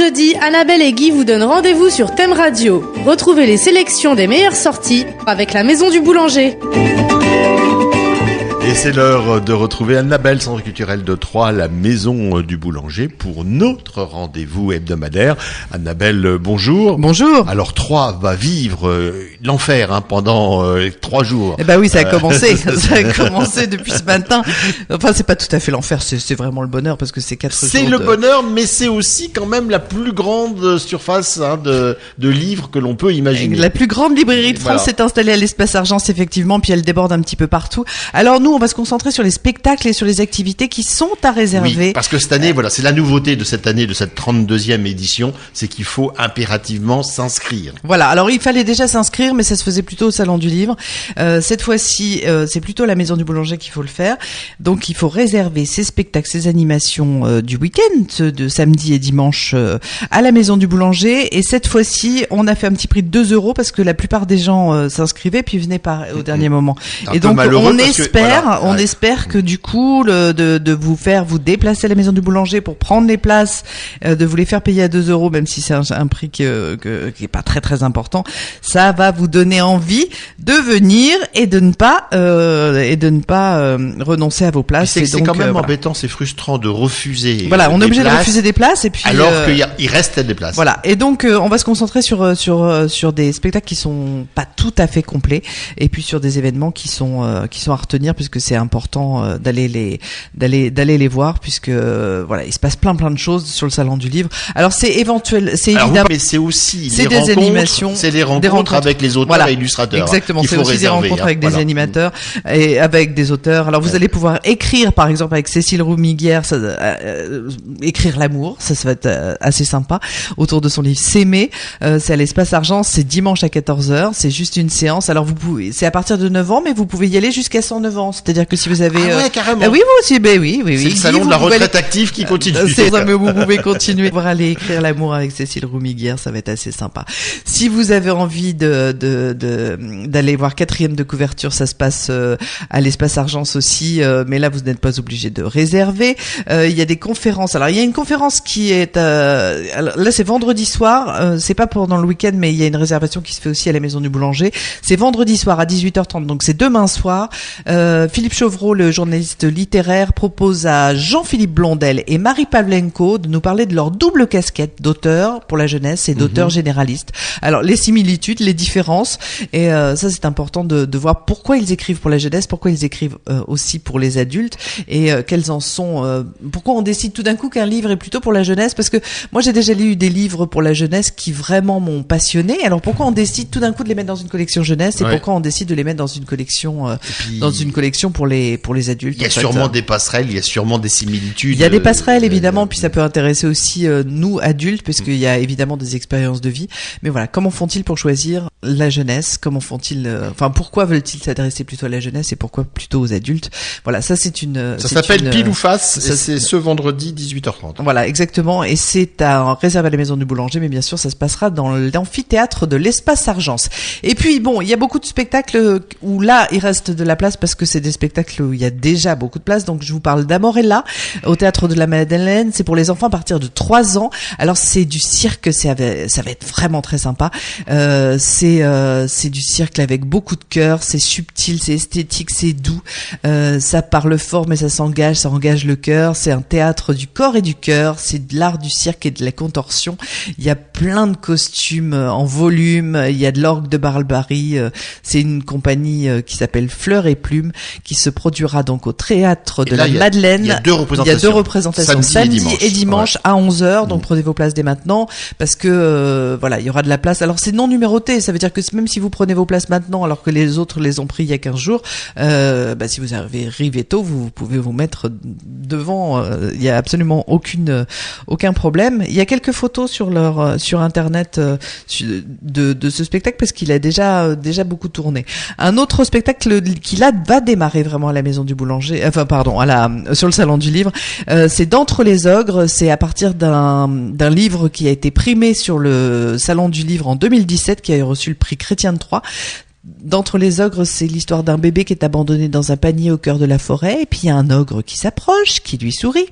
jeudi, Annabelle et Guy vous donnent rendez-vous sur Thème Radio. Retrouvez les sélections des meilleures sorties avec la Maison du Boulanger. Et c'est l'heure de retrouver Annabelle, centre culturel de Troyes, la Maison du Boulanger, pour notre rendez-vous hebdomadaire. Annabelle, bonjour. Bonjour. Alors Troyes va vivre l'enfer pendant 3 jours. Eh ben oui, ça a commencé. Ça a commencé depuis ce matin. Enfin, c'est pas tout à fait l'enfer, c'est vraiment le bonheur parce que c'est 4 jours. C'est le bonheur, mais c'est aussi quand même la plus grande surface de livres que l'on peut imaginer. La plus grande librairie de France s'est installée à l'Espace Argence, effectivement, puis elle déborde un petit peu partout. Alors nous, on va se concentrer sur les spectacles et sur les activités qui sont à réserver. Oui, parce que cette année, voilà, c'est la nouveauté de cette année, de cette 32e édition, c'est qu'il faut impérativement s'inscrire. Voilà, alors il fallait déjà s'inscrire, mais ça se faisait plutôt au Salon du Livre. Cette fois-ci, c'est plutôt à la Maison du Boulanger qu'il faut le faire. Donc il faut réserver ces spectacles, ces animations du week-end, de samedi et dimanche, à la Maison du Boulanger. Et cette fois-ci, on a fait un petit prix de 2 € parce que la plupart des gens s'inscrivaient puis venaient au dernier moment. Et donc on espère que du coup, de vous faire vous déplacer à la Maison du Boulanger pour prendre les places, de vous les faire payer à 2 €, même si c'est un prix qui est pas très très important, ça va vous donner envie de venir et de ne pas renoncer à vos places. C'est quand même embêtant, c'est frustrant de refuser. Voilà, on est obligé de refuser des places et puis alors qu'il reste des places. Voilà, et donc on va se concentrer sur des spectacles qui sont pas tout à fait complets et puis sur des événements qui sont à retenir puisque c'est important d'aller les voir puisque voilà, il se passe plein de choses sur le Salon du Livre. Alors c'est évidemment, mais c'est aussi des animations, c'est les rencontres avec les auteurs et illustrateurs. Exactement, c'est aussi des rencontres avec des animateurs et avec des auteurs. Alors vous allez pouvoir écrire, par exemple avec Cécile Roux-Miguière, écrire l'amour, ça va être assez sympa autour de son livre S'aimer. C'est à l'Espace Argent, c'est dimanche à 14h, c'est juste une séance. Alors c'est à partir de 9 ans, mais vous pouvez y aller jusqu'à 109 ans. C'est-à-dire que si vous avez carrément. Oui, vous aussi, oui. C'est le salon de la retraite active qui continue. C'est ça, mais vous pouvez continuer pour aller écrire l'amour avec Cécile Roux-Miguière, ça va être assez sympa. Si vous avez envie d'aller voir 4e de couverture, ça se passe à l'Espace Argence aussi, mais là vous n'êtes pas obligé de réserver. Il y a des conférences. Alors il y a une conférence qui est là c'est vendredi soir, c'est pas pendant le week-end, mais il y a une réservation qui se fait aussi à la Maison du Boulanger. C'est vendredi soir à 18h30, donc c'est demain soir. Philippe Chauvrot, le journaliste littéraire, propose à Jean-Philippe Blondel et Marie Pavlenko de nous parler de leur double casquette d'auteur pour la jeunesse et d'auteur généraliste. Alors les similitudes, les différences, et ça c'est important de voir pourquoi ils écrivent pour la jeunesse, pourquoi ils écrivent aussi pour les adultes, et quels en sont. Pourquoi on décide tout d'un coup qu'un livre est plutôt pour la jeunesse, parce que moi j'ai déjà lu des livres pour la jeunesse qui vraiment m'ont passionné. Alors pourquoi on décide tout d'un coup de les mettre dans une collection jeunesse, et pourquoi on décide de les mettre dans une collection pour les adultes. Il y a sûrement des passerelles, il y a sûrement des similitudes. Il y a des passerelles évidemment, puis ça peut intéresser aussi nous adultes, parce qu'il y a évidemment des expériences de vie. Mais voilà, comment font-ils pour choisir la jeunesse? Comment font-ils pourquoi veulent-ils s'adresser plutôt à la jeunesse et pourquoi plutôt aux adultes? Voilà, ça c'est une. Ça s'appelle Pile ou Face. Et c'est ce vendredi 18h30. Voilà, exactement. Et c'est réservé à la Maison du Boulanger, mais bien sûr ça se passera dans l'amphithéâtre de l'Espace Argence. Et puis bon, il y a beaucoup de spectacles où là il reste de la place parce que c'est des spectacles où il y a déjà beaucoup de place. Donc je vous parle d'Amorella au théâtre de la Madeleine. C'est pour les enfants à partir de 3 ans. Alors c'est du cirque, ça va être vraiment très sympa. C'est du cirque avec beaucoup de cœur, c'est subtil, c'est esthétique, c'est doux. Ça parle fort mais ça engage le cœur. C'est un théâtre du corps et du cœur. C'est de l'art du cirque et de la contorsion. Il y a plein de costumes en volume. Il y a de l'orgue de barbarie. C'est une compagnie qui s'appelle Fleurs et Plumes qui se produira donc au théâtre de la Madeleine. Il y a 2 représentations. Samedi et dimanche à 11h. Donc prenez vos places dès maintenant parce que voilà, il y aura de la place. Alors c'est non numéroté, ça veut dire que même si vous prenez vos places maintenant alors que les autres les ont pris il y a 15 jours, si vous arrivez tôt, vous pouvez vous mettre devant, il y a absolument aucun problème. Il y a quelques photos sur internet de ce spectacle parce qu'il a déjà beaucoup tourné. Un autre spectacle qui là va démarrer vraiment à la Maison du Boulanger, sur le Salon du Livre, c'est d'Entre les ogres. C'est à partir d'un livre qui a été primé sur le Salon du Livre en 2017, qui a reçu le prix Chrétien de Troyes. d'entre les ogres, c'est l'histoire d'un bébé qui est abandonné dans un panier au cœur de la forêt, et puis il y a un ogre qui s'approche, qui lui sourit.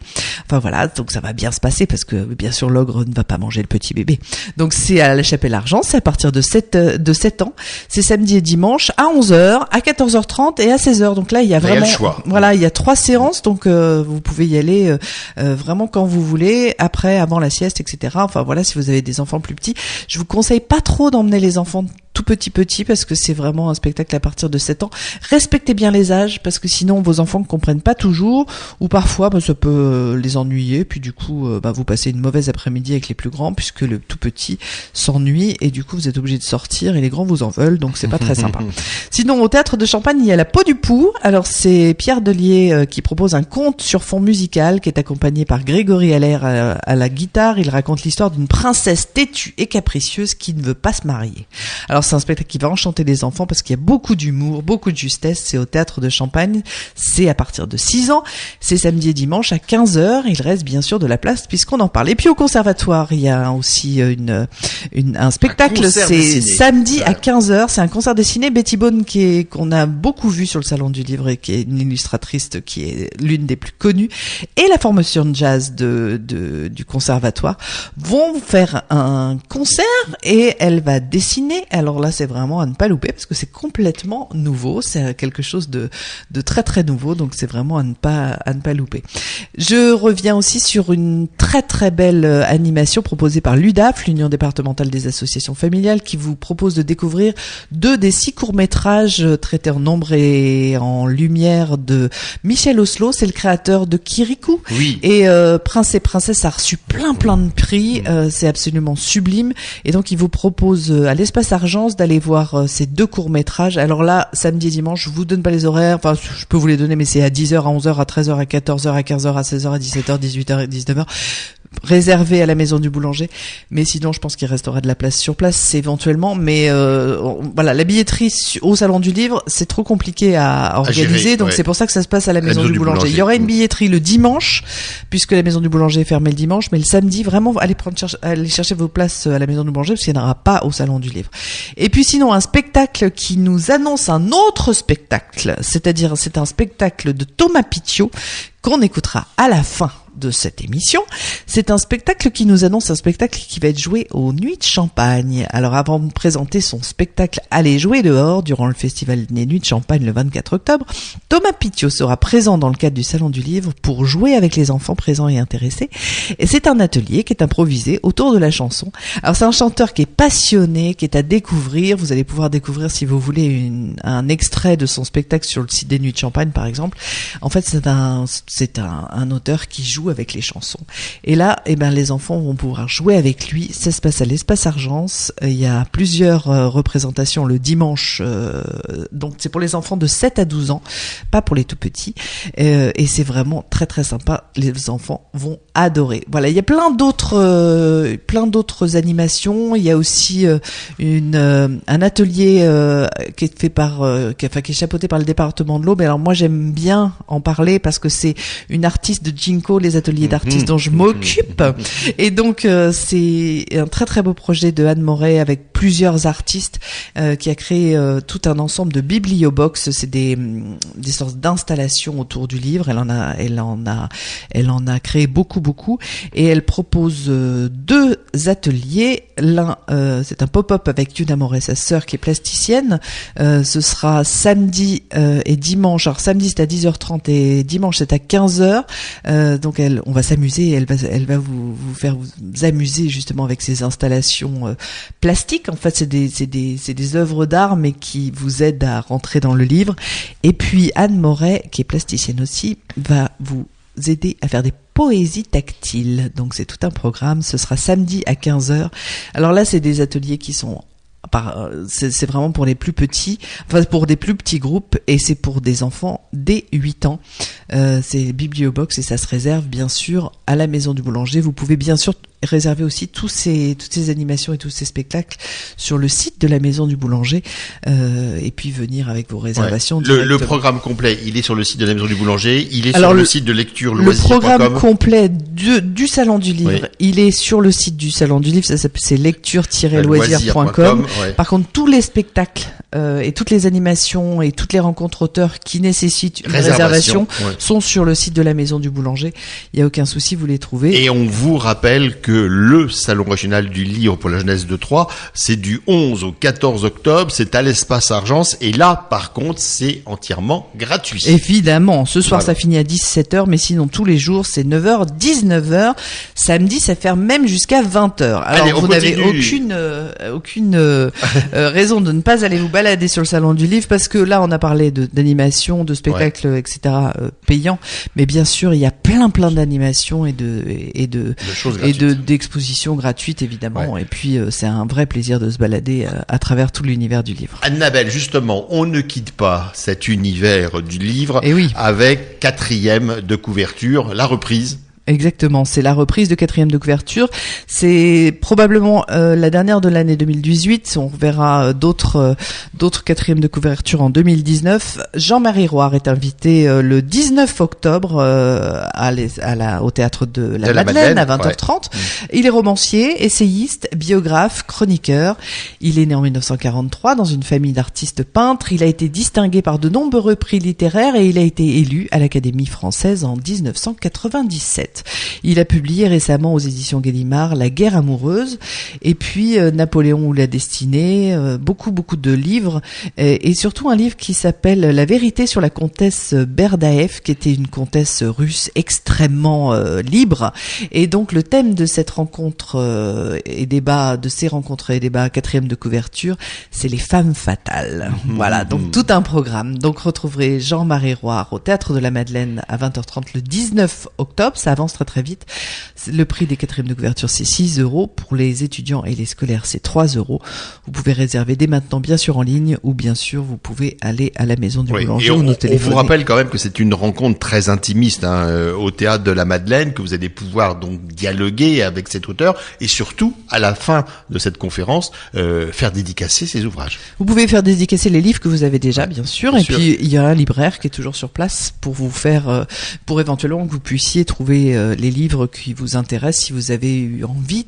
Enfin voilà, donc ça va bien se passer parce que bien sûr l'ogre ne va pas manger le petit bébé. Donc c'est à la Chapelle-Argent, c'est à partir de 7 ans. C'est samedi et dimanche à 11h, à 14h30 et à 16h. Donc là il y a vraiment, voilà, il y a 3 séances, donc vous pouvez y aller vraiment quand vous voulez, après, avant la sieste, etc. Enfin voilà, si vous avez des enfants plus petits, je vous conseille pas trop d'emmener les enfants tout petit parce que c'est vraiment un spectacle à partir de 7 ans. Respectez bien les âges parce que sinon vos enfants ne comprennent pas toujours, ou parfois ça peut les ennuyer, puis du coup vous passez une mauvaise après-midi avec les plus grands puisque le tout petit s'ennuie et du coup vous êtes obligé de sortir et les grands vous en veulent, donc c'est pas très sympa. Sinon au théâtre de Champagne il y a La Peau du Pou. Alors c'est Pierre Delier qui propose un conte sur fond musical qui est accompagné par Grégory Allaire à la guitare. Il raconte l'histoire d'une princesse têtue et capricieuse qui ne veut pas se marier. Alors c'est un spectacle qui va enchanter les enfants parce qu'il y a beaucoup d'humour, beaucoup de justesse. C'est au théâtre de Champagne, c'est à partir de 6 ans, c'est samedi et dimanche à 15h. Il reste bien sûr de la place puisqu'on en parle. Et puis au conservatoire, il y a aussi un spectacle, c'est samedi à 15h, c'est un concert dessiné. Betty Bone qu'on a beaucoup vu sur le salon du livre et qui est une illustratrice qui est l'une des plus connues, et la formation de jazz du conservatoire vont faire un concert et elle va dessiner. Alors là, c'est vraiment à ne pas louper parce que c'est complètement nouveau. C'est quelque chose de très très nouveau. Donc c'est vraiment à ne pas louper. Je reviens aussi sur une très très belle animation proposée par l'UDAF, l'Union départementale des associations familiales, qui vous propose de découvrir 2 des 6 courts-métrages traités en ombre et en lumière de Michel Oslo. C'est le créateur de Kirikou. Oui. Et Prince et Princesse a reçu plein de prix. C'est absolument sublime. Et donc il vous propose à l'Espace Argent d'aller voir ces 2 courts-métrages. Alors là, samedi et dimanche, je vous donne pas les horaires, enfin je peux vous les donner, mais c'est à 10h, à 11h, à 13h, à 14h, à 15h, à 16h, à 17h, 18h et 19h. Réservé à la maison du boulanger, mais sinon je pense qu'il restera de la place sur place éventuellement, mais voilà, la billetterie au salon du livre c'est trop compliqué à organiser, gérer, donc c'est pour ça que ça se passe à la maison du boulanger. Il y aura une billetterie le dimanche puisque la maison du boulanger est fermée le dimanche, mais le samedi vraiment allez chercher vos places à la maison du boulanger parce qu'il n'y en aura pas au salon du livre. Et puis sinon un spectacle qui nous annonce un autre spectacle, c'est-à-dire c'est un spectacle de Thomas Pitiot qu'on écoutera à la fin de cette émission. C'est un spectacle qui nous annonce un spectacle qui va être joué aux Nuits de Champagne. Alors avant de présenter son spectacle Allez jouer dehors durant le festival des Nuits de Champagne le 24 octobre, Thomas Pitiot sera présent dans le cadre du Salon du Livre pour jouer avec les enfants présents et intéressés. Et c'est un atelier qui est improvisé autour de la chanson. Alors c'est un chanteur qui est passionné, qui est à découvrir. Vous allez pouvoir découvrir, si vous voulez, un extrait de son spectacle sur le site des Nuits de Champagne par exemple. En fait c'est un auteur qui joue avec les chansons. Et là, les enfants vont pouvoir jouer avec lui. Ça se passe à l'Espace Argence. Il y a plusieurs représentations le dimanche. Donc c'est pour les enfants de 7 à 12 ans, pas pour les tout petits. Et c'est vraiment très très sympa. Les enfants vont adorer. Voilà, il y a plein d'autres animations. Il y a aussi un atelier qui est fait qui est chapeauté par le département de l'Aube. Alors moi j'aime bien en parler parce que c'est une artiste de Jinko, les ateliers d'artistes dont je m'occupe. Et donc c'est un très très beau projet de Anne Moret avec plusieurs artistes qui a créé tout un ensemble de bibliobox. C'est des sortes d'installations autour du livre. Elle en a créé beaucoup et elle propose 2 ateliers. L'un c'est un pop-up avec Yuna Moret, sa sœur qui est plasticienne. Ce sera samedi et dimanche. Alors samedi c'est à 10h30 et dimanche c'est à 15h. Donc on va s'amuser, elle va vous faire vous amuser justement avec ces installations plastiques. En fait, c'est des œuvres d'art mais qui vous aident à rentrer dans le livre. Et puis Anne Moret, qui est plasticienne aussi, va vous aider à faire des poésies tactiles. Donc c'est tout un programme, ce sera samedi à 15h. Alors là, c'est des ateliers qui sont c'est vraiment pour les plus petits, enfin pour des plus petits groupes, et c'est pour des enfants dès 8 ans. C'est bibliobox et ça se réserve bien sûr à la maison du boulanger. Vous pouvez bien sûr réserver aussi toutes ces animations et tous ces spectacles sur le site de la maison du boulanger, et puis venir avec vos réservations. Ouais. Le programme complet, il est sur le site de la maison du boulanger, il est sur le site de lecture loisirs.com. Le programme complet du salon du livre, il est sur le site du salon du livre, c'est lecture-loisirs.com. Ouais. Par contre, tous les spectacles et toutes les animations et toutes les rencontres auteurs qui nécessitent une réservation sont sur le site de la Maison du Boulanger. Il y a aucun souci, vous les trouvez. Et on vous rappelle que le Salon régional du livre pour la jeunesse de Troyes, c'est du 11 au 14 octobre, c'est à l'espace Argence, et là, par contre, c'est entièrement gratuit. Évidemment, ce soir ça finit à 17h, mais sinon tous les jours c'est 9h, 19h, samedi ça ferme même jusqu'à 20h. Alors allez, vous n'avez aucune raison de ne pas aller vous balader sur le Salon du livre, parce que là on a parlé d'animation, de spectacles, etc. Payants, mais bien sûr il y a plein d'animations et d'expositions gratuites évidemment, et puis c'est un vrai plaisir de se balader à travers tout l'univers du livre. Annabelle, justement, on ne quitte pas cet univers du livre avec 4e de couverture, la reprise. Exactement, c'est la reprise de 4e de couverture. C'est probablement la dernière de l'année 2018. On verra d'autres 4e de couverture en 2019. Jean-Marie Roire est invité le 19 octobre au théâtre de la Madeleine à 20h30. Il est romancier, essayiste, biographe, chroniqueur. Il est né en 1943 dans une famille d'artistes peintres. Il a été distingué par de nombreux prix littéraires et il a été élu à l'Académie française en 1997. Il a publié récemment aux éditions Gallimard La guerre amoureuse et puis Napoléon ou la destinée, beaucoup de livres et surtout un livre qui s'appelle La vérité sur la comtesse Berdaev, qui était une comtesse russe extrêmement libre, et donc le thème de cette rencontre et débat, de ces rencontres et débats 4e de couverture, c'est les femmes fatales. Voilà, donc tout un programme. Donc retrouverez Jean-Marie Roire au Théâtre de la Madeleine à 20h30 le 19 octobre. Ça avance très vite. Le prix des 4e de couverture, c'est 6 €. Pour les étudiants et les scolaires, c'est 3 €. Vous pouvez réserver dès maintenant, bien sûr en ligne, ou bien sûr vous pouvez aller à la Maison du Boulanger ou nous téléphoner. On vous rappelle quand même que c'est une rencontre très intimiste au Théâtre de la Madeleine, que vous allez pouvoir donc dialoguer avec cet auteur et surtout, à la fin de cette conférence, faire dédicacer ses ouvrages. Vous pouvez faire dédicacer les livres que vous avez déjà, bien sûr. Puis il y a un libraire qui est toujours sur place pour vous faire, pour éventuellement que vous puissiez trouver les livres qui vous intéressent, si vous avez eu envie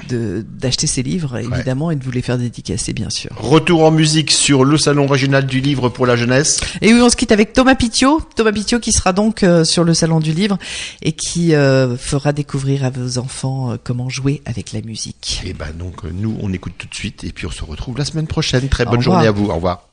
d'acheter ces livres, évidemment, et de vous les faire dédicacer, bien sûr. Retour en musique sur le Salon régional du livre pour la jeunesse. Et oui, on se quitte avec Thomas Pitiot qui sera donc sur le Salon du livre et qui fera découvrir à vos enfants comment jouer avec la musique. Et donc nous, on écoute tout de suite et puis on se retrouve la semaine prochaine. Très bonne journée à vous. Au revoir.